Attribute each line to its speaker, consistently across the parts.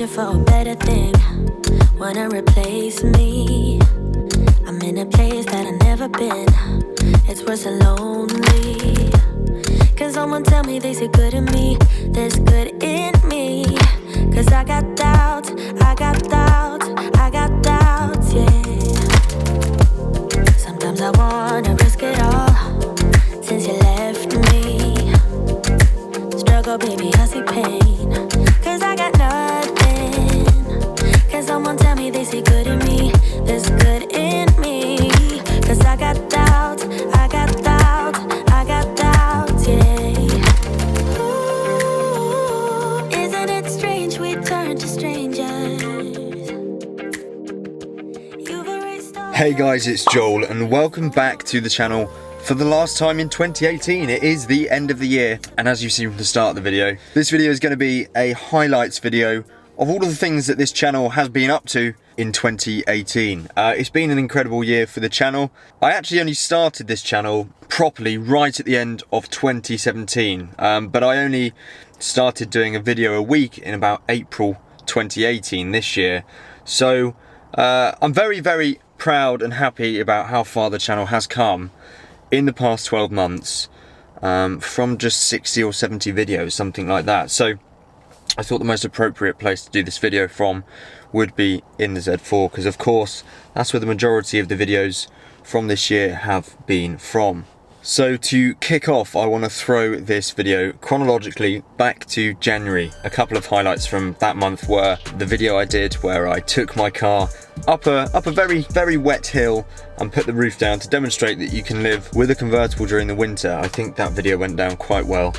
Speaker 1: searching for a better thing. Wanna replace me? I'm in a place that I've never been. It's worse and lonely. Can someone tell me they see good in me? There's good in me. Cause I got doubts, I got doubts, I got doubts, yeah. Sometimes I wanna risk it all. Since you left me, struggle, baby, I see pain. Cause I got nothing. Can someone tell me they see good in me? There's good in me. Cause I got doubts, I got doubts, I got doubts, yeah. Ooh, isn't it strange we turn to strangers? You've erased all.
Speaker 2: Hey guys, it's Joel and welcome back to the channel. For the last time in 2018, it is the end of the year, and as you've seen from the start of the video, this video is going to be a highlights video of all of the things that this channel has been up to in 2018. It's been an incredible year for the channel. I actually only started this channel properly right at the end of 2017, but I only started doing a video a week in about April 2018 this year. So I'm very, very proud and happy about how far the channel has come in the past 12 months, from just 60 or 70 videos, something like that. So I thought the most appropriate place to do this video from would be in the Z4, because of course that's where the majority of the videos from this year have been from. So to kick off, I want to throw this video chronologically back to January. A couple of highlights from that month were the video I did where I took my car up a very, very wet hill and put the roof down to demonstrate that you can live with a convertible during the winter. I think that video went down quite well,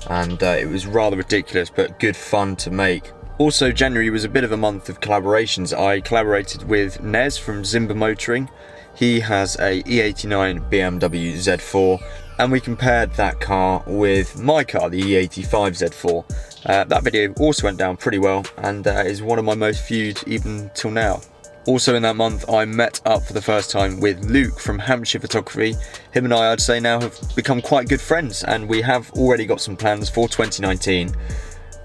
Speaker 2: and it was rather ridiculous but good fun to make. Also, January was a bit of a month of collaborations. I collaborated with Nez from Zimba Motoring. He has a E89 BMW Z4, and we compared that car with my car, the E85 Z4. That video also went down pretty well and is one of my most viewed even till now. Also in that month, I met up for the first time with Luke from Hampshire Photography. Him and I'd say now have become quite good friends, and we have already got some plans for 2019.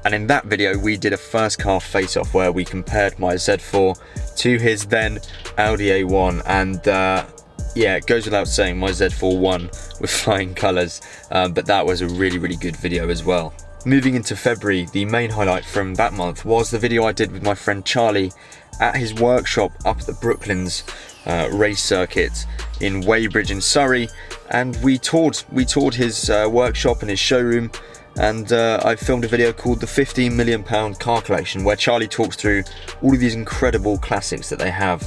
Speaker 2: And in that video, we did a first car face-off where we compared my Z4 to his then Audi A1. And yeah, it goes without saying, my Z4 won with flying colours. But that was a really, really good video as well. Moving into February, the main highlight from that month was the video I did with my friend Charlie at his workshop up at the Brooklands race circuit in Weybridge in Surrey. And we toured his workshop and his showroom. And I filmed a video called the £15 million car collection, where Charlie talks through all of these incredible classics that they have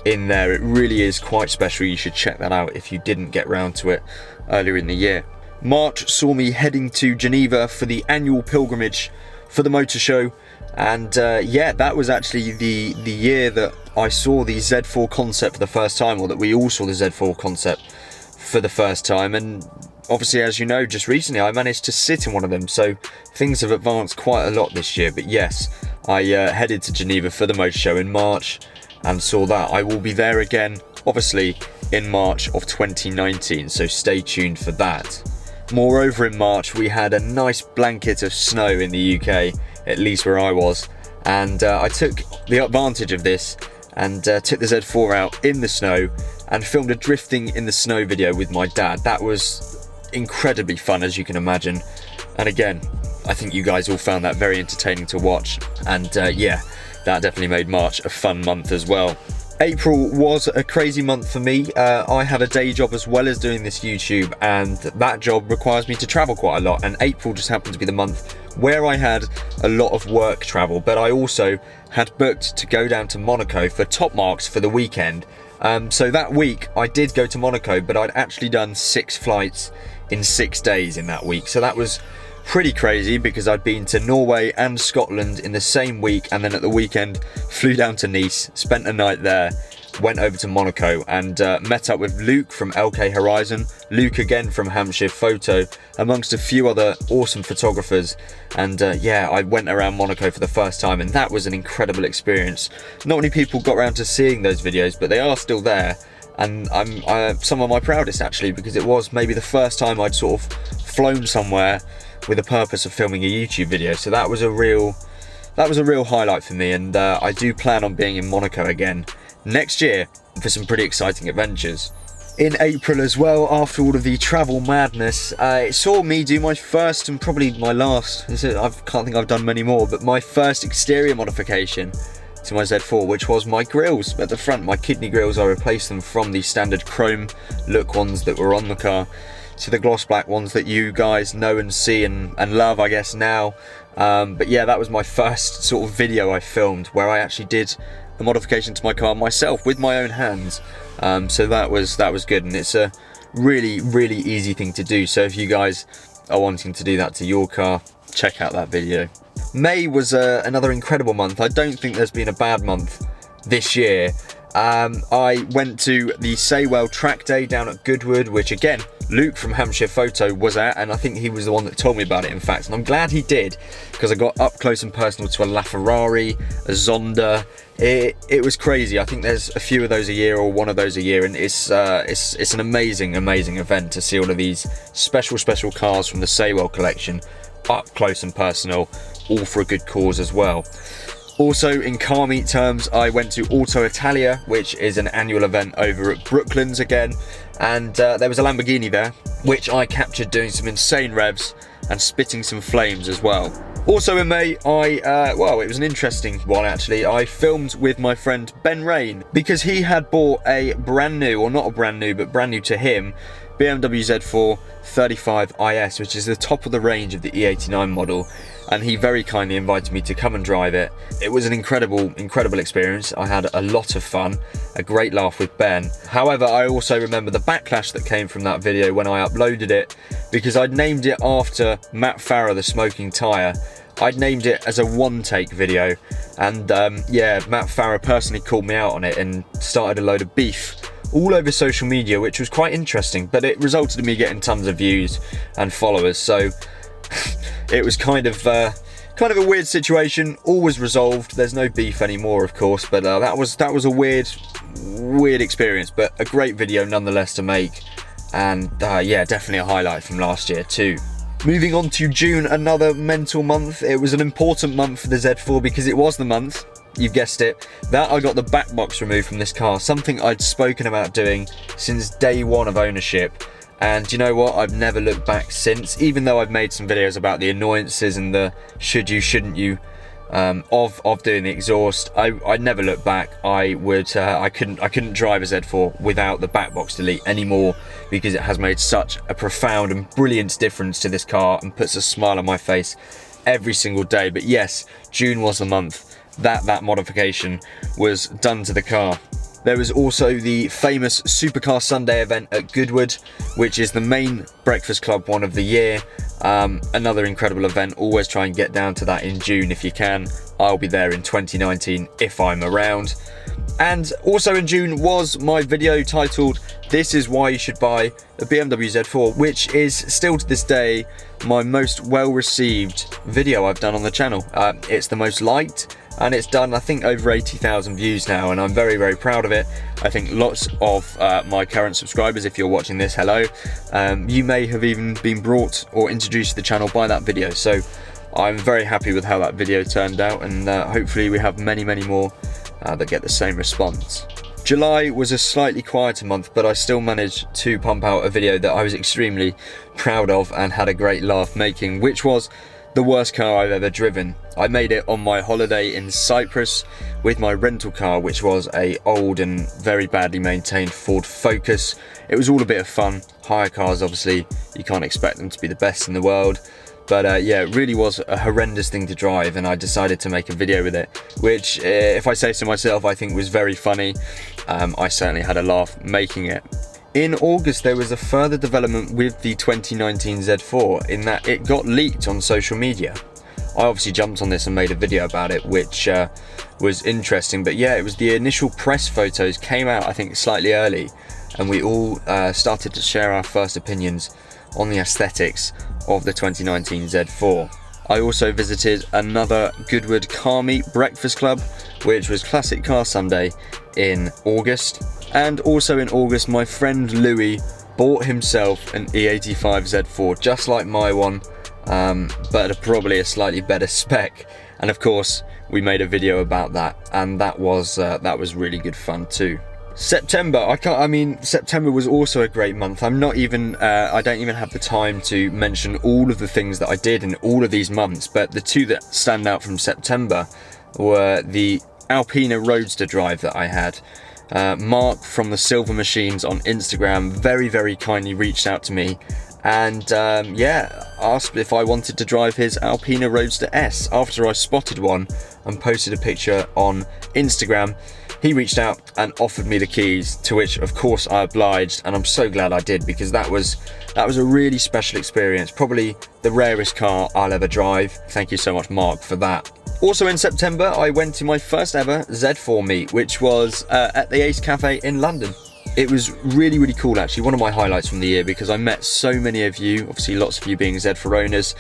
Speaker 2: in there. It really is quite special. You should check that out if you didn't get round to it earlier in the year. March saw me heading to Geneva for the annual pilgrimage for the motor show. And yeah, that was actually the year that I saw the Z4 concept for the first time, or that we all saw the Z4 concept for the first time. And obviously, as you know, just recently I managed to sit in one of them, so things have advanced quite a lot this year. But yes, I headed to Geneva for the motor show in March and saw that. I will be there again, obviously, in March of 2019, so stay tuned for that. Moreover, in March we had a nice blanket of snow in the UK, at least where I was, and I took the advantage of this and took the Z4 out in the snow and filmed a drifting in the snow video with my dad. That was incredibly fun, as you can imagine, and again, I think you guys all found that very entertaining to watch, and yeah, that definitely made March a fun month as well. April was a crazy month for me. I have a day job as well as doing this YouTube, and that job requires me to travel quite a lot, and April just happened to be the month where I had a lot of work travel, but I also had booked to go down to Monaco for Top Marks for the weekend. So that week I did go to Monaco, but I'd actually done 6 flights in 6 days in that week. So that was pretty crazy, because I'd been to Norway and Scotland in the same week, and then at the weekend flew down to Nice, spent a night there, went over to Monaco and met up with Luke from LK Horizon, Luke again from Hampshire Photo, amongst a few other awesome photographers. And yeah, I went around Monaco for the first time, and that was an incredible experience. Not many people got around to seeing those videos, but they are still there, and I'm some of my proudest actually, because it was maybe the first time I'd sort of flown somewhere with the purpose of filming a YouTube video. So that was a real, that was a real highlight for me, and I do plan on being in Monaco again next year for some pretty exciting adventures. In April as well, after all of the travel madness, it saw me do my first and probably my last, I can't think I've done many more, but my first exterior modification to my Z4, which was my grills at the front. My kidney grills, I replaced them from the standard chrome look ones that were on the car to the gloss black ones that you guys know and see and love, I guess, now. But yeah, that was my first sort of video I filmed where I actually did a modification to my car myself with my own hands. So that was good, and it's a really easy thing to do. So if you guys are wanting to do that to your car, check out that video. May was another incredible month. I don't think there's been a bad month this year. I went to the Saywell track day down at Goodwood, which again, Luke from Hampshire Photo was at, and I think he was the one that told me about it, in fact, and I'm glad he did, because I got up close and personal to a LaFerrari, a Zonda. It was crazy. I think there's a few of those a year, or one of those a year, and it's an amazing event to see all of these special cars from the Saywell collection up close and personal, all for a good cause as well. Also, in car meet terms, I went to Auto Italia, which is an annual event over at Brooklands again, and there was a Lamborghini there, which I captured doing some insane revs and spitting some flames as well. Also in May, well, it was an interesting one actually. I filmed with my friend Ben Rain, because he had bought a brand new, or not a brand new, but brand new to him, BMW Z4 35 IS, which is the top of the range of the E89 model, and he very kindly invited me to come and drive it. It was an incredible experience. I had a lot of fun, a great laugh with Ben. However, I also remember the backlash that came from that video when I uploaded it, because I'd named it after Matt Farah, the smoking tyre. I'd named it as a one-take video, and yeah, Matt Farah personally called me out on it and started a load of beef all over social media, which was quite interesting, but it resulted in me getting tons of views and followers, so it was kind of a weird situation. All was resolved. There's no beef anymore, of course, but that was a weird experience, but a great video nonetheless to make, and yeah, definitely a highlight from last year too. Moving on to June, another mental month. It was an important month for the Z4 because it was the month, you've guessed it, that I got the back box removed from this car, something I'd spoken about doing since day one of ownership. And you know what, I've never looked back since, even though I've made some videos about the annoyances and the should you, shouldn't you of doing the exhaust. I'd never look back. I couldn't drive a Z4 without the back box delete anymore, because it has made such a profound and brilliant difference to this car and puts a smile on my face every single day. But yes, June was the month that modification was done to the car. There was also the famous Supercar Sunday event at Goodwood, which is the main Breakfast Club one of the year. Another incredible event. Always try and get down to that in June if you can. I'll be there in 2019 if I'm around. And also in June was my video titled "This is why you should buy a BMW Z4," which is still to this day my most well received video I've done on the channel. It's the most liked, and it's done, I think, over 80,000 views now, and I'm very proud of it. I think lots of my current subscribers, if you're watching this, hello, you may have even been brought or introduced to the channel by that video, so I'm very happy with how that video turned out, and hopefully we have many more that get the same response. July was a slightly quieter month, but I still managed to pump out a video that I was extremely proud of and had a great laugh making, which was the worst car I've ever driven. I made it on my holiday in Cyprus with my rental car, which was a old and very badly maintained Ford Focus. It was all a bit of fun. Hire cars, obviously, you can't expect them to be the best in the world. But yeah, it really was a horrendous thing to drive, and I decided to make a video with it, which, if I say so myself, I think was very funny. I certainly had a laugh making it. In August, there was a further development with the 2019 Z4 in that it got leaked on social media. I obviously jumped on this and made a video about it, which was interesting. But yeah, it was the initial press photos came out, I think, slightly early, and we all started to share our first opinions on the aesthetics of the 2019 Z4. I also visited another Goodwood Car Meet Breakfast Club, which was Classic Car Sunday in August. And also in August, my friend Louis bought himself an E85 Z4, just like my one, but probably a slightly better spec. And of course, we made a video about that, and that was really good fun too. September, September was also a great month. I don't even have the time to mention all of the things that I did in all of these months, but the two that stand out from September were the Alpina Roadster drive that I had. Mark from the Silver Machines on Instagram very kindly reached out to me and asked if I wanted to drive his Alpina Roadster S. After I spotted one and posted a picture on Instagram, he reached out and offered me the keys, to which of course I obliged, and I'm so glad I did, because that was a really special experience, probably the rarest car I'll ever drive. Thank you so much, Mark, for that. Also in September, I went to my first ever Z4 meet, which was at the Ace Cafe in London. It was really cool, actually, one of my highlights from the year, because I met so many of you, obviously lots of you being Z4 owners,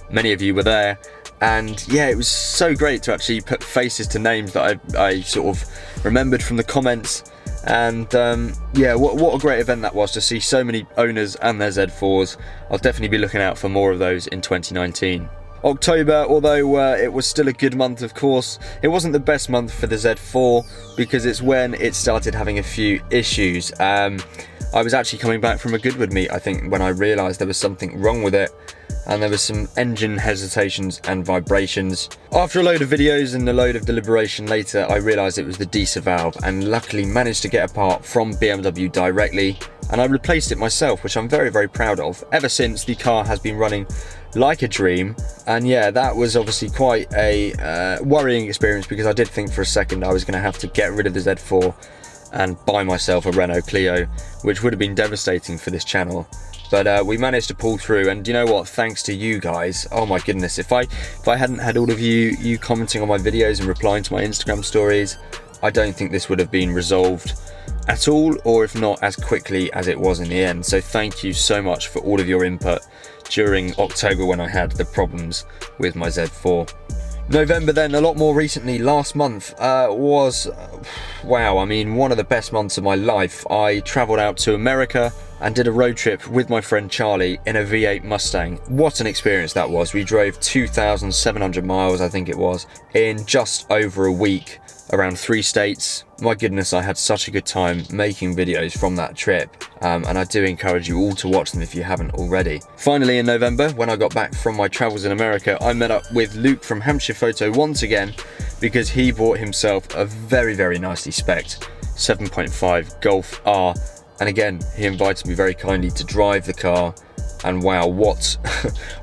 Speaker 2: many of you were there, and yeah, it was so great to actually put faces to names that I sort of remembered from the comments. And what a great event that was, to see so many owners and their Z4s. I'll definitely be looking out for more of those in 2019. October, although it was still a good month, of course, it wasn't the best month for the Z4, because it's when it started having a few issues. I was actually coming back from a Goodwood meet, I think, when I realised there was something wrong with it, and there was some engine hesitations and vibrations. After a load of videos and a load of deliberation later, I realised it was the Diesel valve, and luckily managed to get a part from BMW directly, and I replaced it myself, which I'm very proud of. Ever since, the car has been running like a dream, and yeah, that was obviously quite a worrying experience, because I did think for a second I was going to have to get rid of the Z4 and buy myself a Renault Clio, which would have been devastating for this channel. But we managed to pull through, and you know what, thanks to you guys, oh my goodness, if I hadn't had all of you commenting on my videos and replying to my Instagram stories, I don't think this would have been resolved at all, or if not, as quickly as it was in the end. So thank you so much for all of your input during October when I had the problems with my Z4. November then, a lot more recently, last month was, wow, I mean, one of the best months of my life. I travelled out to America and did a road trip with my friend Charlie in a V8 Mustang. What an experience that was. We drove 2,700 miles, I think it was, in just over a week, around 3 states. My goodness, I had such a good time making videos from that trip, and I do encourage you all to watch them if you haven't already. Finally, in November, when I got back from my travels in America, I met up with Luke from Hampshire Photo once again, because he bought himself a very nicely spec'd 7.5 Golf R, and again, he invited me very kindly to drive the car, and wow, what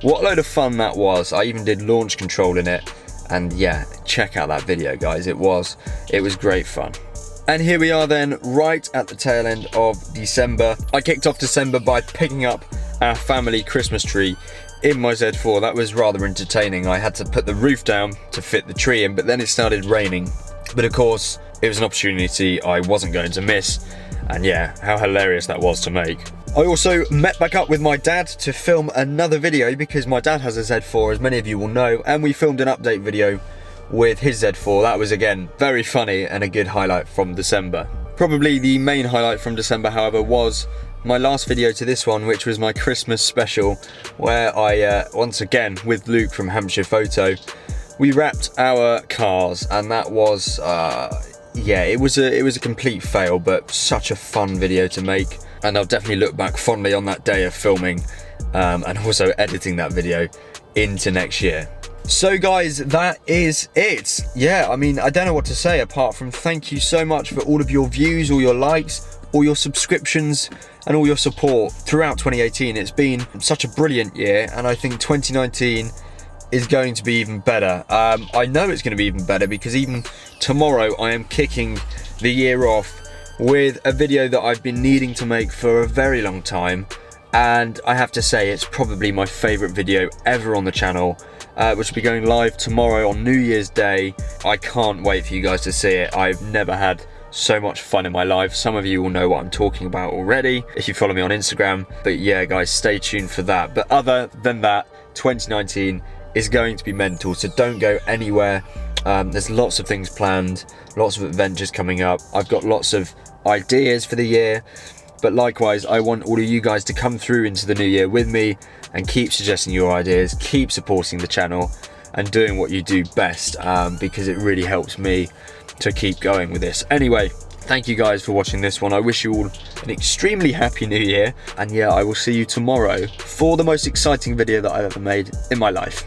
Speaker 2: what load of fun that was. I even did launch control in it, and yeah, check out that video, guys. It was great fun. And here we are then, right at the tail end of December. I kicked off December by picking up our family Christmas tree in my Z4. That was rather entertaining. I had to put the roof down to fit the tree in, but then it started raining. But of course, it was an opportunity I wasn't going to miss. And yeah, how hilarious that was to make. I also met back up with my dad to film another video, because my dad has a Z4, as many of you will know, and we filmed an update video with his Z4. That was again very funny and a good highlight from December. Probably the main highlight from December, however, was my last video to this one, which was my Christmas special, where I once again with Luke from Hampshire Photo, we wrapped our cars, and that was yeah, it was a complete fail, but such a fun video to make, and I'll definitely look back fondly on that day of filming and also editing that video into next year. So guys, that is it. Yeah, I mean, I don't know what to say apart from thank you so much for all of your views, all your likes, all your subscriptions, and all your support throughout 2018. It's been such a brilliant year, and I think 2019 is going to be even better. I know it's going to be even better, because even tomorrow I am kicking the year off with a video that I've been needing to make for a very long time, and I have to say it's probably my favourite video ever on the channel, which will be going live tomorrow on New Year's Day. I can't wait for you guys to see it. I've never had so much fun in my life. Some of you will know what I'm talking about already if you follow me on Instagram, but yeah guys, stay tuned for that. But other than that, 2019 is going to be mental, so don't go anywhere. There's lots of things planned, lots of adventures coming up. I've got lots of ideas for the year, but likewise I want all of you guys to come through into the new year with me and keep suggesting your ideas, keep supporting the channel, and doing what you do best, because it really helps me to keep going with this. Anyway, thank you guys for watching this one. I wish you all an extremely happy new year, and yeah, I will see you tomorrow for the most exciting video that I've ever made in my life.